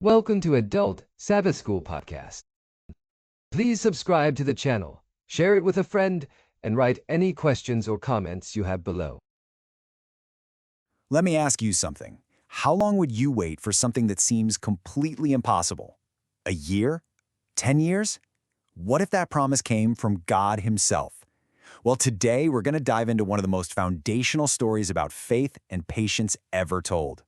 Welcome to Adult Sabbath School Podcast. Please subscribe to the channel, share it with a friend, and write any questions or comments you have below. Let me ask you something. How long would you wait for something that seems completely impossible? A year? 10 years? What if that promise came from God Himself? Well, today we're going to dive into one of the most foundational stories about faith and patience ever told.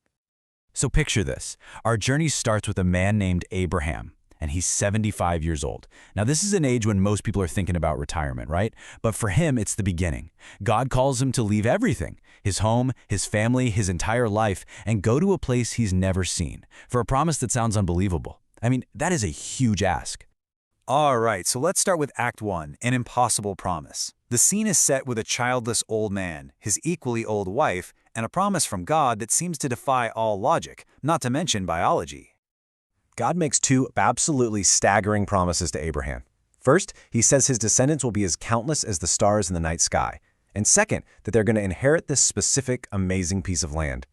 So picture this. Our journey starts with a man named Abraham, and he's 75 years old. Now, this is an age when most people are thinking about retirement, right? But for him, it's the beginning. God calls him to leave everything, his home, his family, his entire life, and go to a place he's never seen, for a promise that sounds unbelievable. I mean, that is a huge ask. All right, so let's start with Act 1, an impossible promise. The scene is set with a childless old man, his equally old wife, and a promise from God that seems to defy all logic, not to mention biology. God makes two absolutely staggering promises to Abraham. First, he says his descendants will be as countless as the stars in the night sky. And second, that they're going to inherit this specific, amazing piece of land.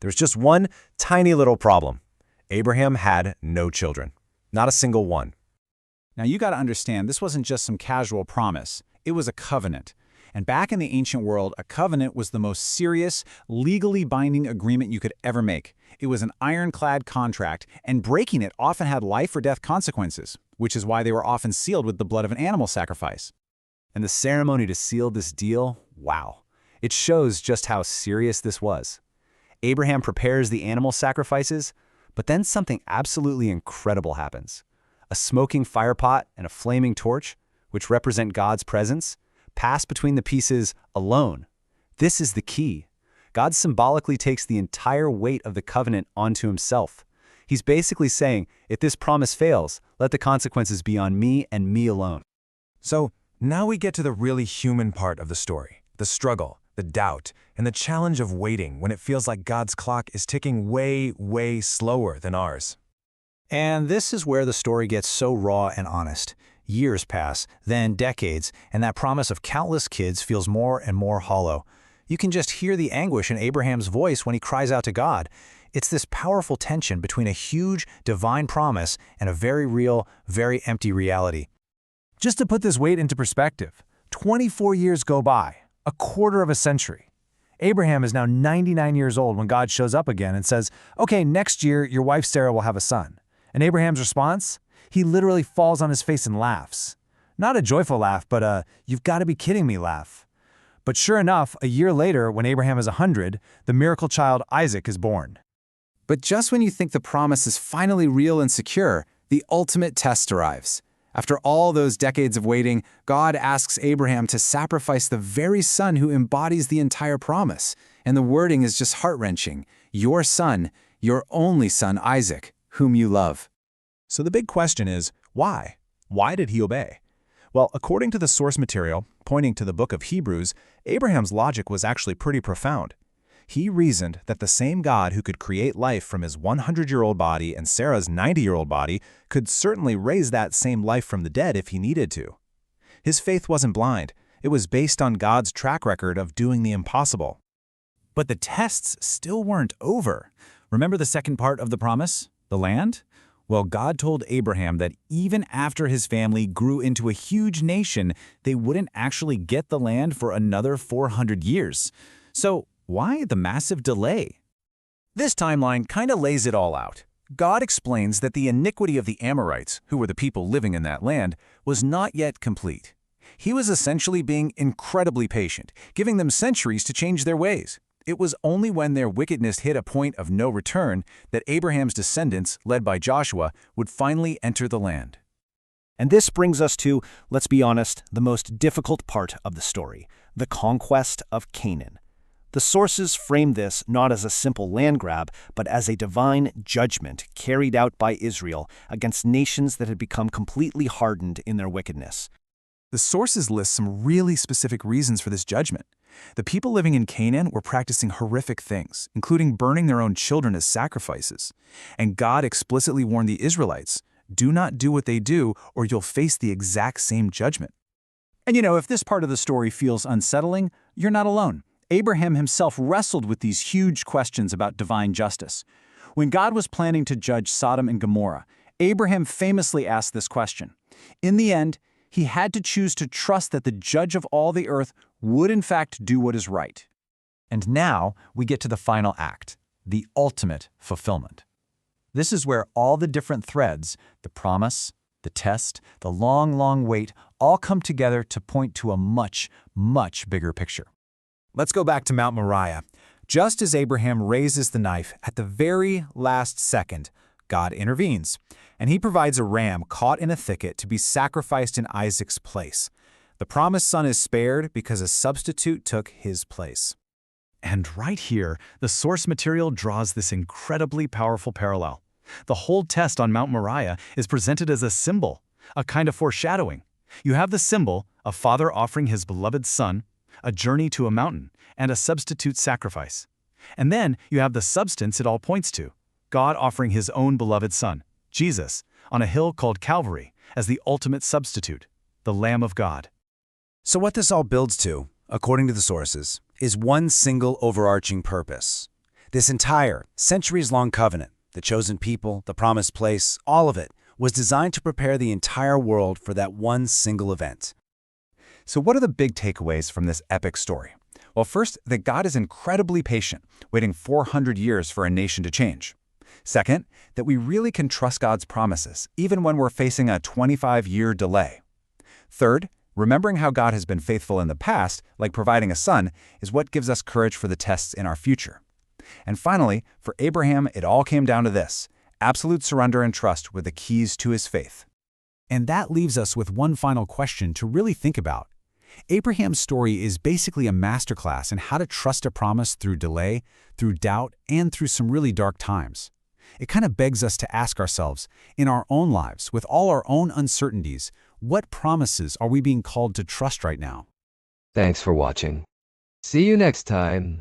There's just one tiny little problem. Abraham had no children. Not a single one. Now you got to understand, this wasn't just some casual promise. It was a covenant. And back in the ancient world, a covenant was the most serious, legally binding agreement you could ever make. It was an ironclad contract, and breaking it often had life or death consequences, which is why they were often sealed with the blood of an animal sacrifice. And the ceremony to seal this deal, wow. It shows just how serious this was. Abraham prepares the animal sacrifices, but then something absolutely incredible happens. A smoking firepot and a flaming torch, which represent God's presence, pass between the pieces alone. This is the key. God symbolically takes the entire weight of the covenant onto himself. He's basically saying, if this promise fails, let the consequences be on me and me alone. So now we get to the really human part of the story, the struggle, the doubt, and the challenge of waiting when it feels like God's clock is ticking way, way slower than ours. And this is where the story gets so raw and honest. Years pass, then decades, and that promise of countless kids feels more and more hollow. You can just hear the anguish in Abraham's voice when he cries out to God. It's this powerful tension between a huge, divine promise and a very real, very empty reality. Just to put this weight into perspective, 24 years go by, a quarter of a century. Abraham is now 99 years old when God shows up again and says, okay, next year your wife Sarah will have a son. And Abraham's response? He literally falls on his face and laughs. Not a joyful laugh, but a you've got to be kidding me laugh. But sure enough, a year later, when Abraham is 100, the miracle child Isaac is born. But just when you think the promise is finally real and secure, the ultimate test arrives. After all those decades of waiting, God asks Abraham to sacrifice the very son who embodies the entire promise. And the wording is just heart-wrenching. Your son, your only son Isaac, whom you love. So the big question is, why? Why did he obey? Well, according to the source material, pointing to the book of Hebrews, Abraham's logic was actually pretty profound. He reasoned that the same God who could create life from his 100-year-old body and Sarah's 90-year-old body could certainly raise that same life from the dead if he needed to. His faith wasn't blind. It was based on God's track record of doing the impossible. But the tests still weren't over. Remember the second part of the promise? The land? Well, God told Abraham that even after his family grew into a huge nation, they wouldn't actually get the land for another 400 years. So why the massive delay? This timeline kind of lays it all out. God explains that the iniquity of the Amorites, who were the people living in that land, was not yet complete. He was essentially being incredibly patient, giving them centuries to change their ways. It was only when their wickedness hit a point of no return that Abraham's descendants, led by Joshua, would finally enter the land. And this brings us to, let's be honest, the most difficult part of the story, the conquest of Canaan. The sources frame this not as a simple land grab, but as a divine judgment carried out by Israel against nations that had become completely hardened in their wickedness. The sources list some really specific reasons for this judgment. The people living in Canaan were practicing horrific things, including burning their own children as sacrifices. And God explicitly warned the Israelites, do not do what they do or you'll face the exact same judgment. And you know, if this part of the story feels unsettling, you're not alone. Abraham himself wrestled with these huge questions about divine justice. When God was planning to judge Sodom and Gomorrah, Abraham famously asked this question. In the end, he had to choose to trust that the judge of all the earth would in fact do what is right. And now we get to the final act, the ultimate fulfillment. This is where all the different threads, the promise, the test, the long, long wait, all come together to point to a much, much bigger picture. Let's go back to Mount Moriah. Just as Abraham raises the knife, at the very last second, God intervenes, and he provides a ram caught in a thicket to be sacrificed in Isaac's place. The promised son is spared because a substitute took his place. And right here, the source material draws this incredibly powerful parallel. The whole test on Mount Moriah is presented as a symbol, a kind of foreshadowing. You have the symbol, a father offering his beloved son, a journey to a mountain, and a substitute sacrifice. And then you have the substance it all points to, God offering his own beloved son, Jesus, on a hill called Calvary, as the ultimate substitute, the Lamb of God. So what this all builds to, according to the sources, is one single overarching purpose. This entire, centuries-long covenant, the chosen people, the promised place, all of it, was designed to prepare the entire world for that one single event. So what are the big takeaways from this epic story? Well, first, that God is incredibly patient, waiting 400 years for a nation to change. Second, that we really can trust God's promises, even when we're facing a 25-year delay. Third, remembering how God has been faithful in the past, like providing a son, is what gives us courage for the tests in our future. And finally, for Abraham, it all came down to this: absolute surrender and trust were the keys to his faith. And that leaves us with one final question to really think about. Abraham's story is basically a masterclass in how to trust a promise through delay, through doubt, and through some really dark times. It kind of begs us to ask ourselves, in our own lives, with all our own uncertainties, what promises are we being called to trust right now? Thanks for watching. See you next time.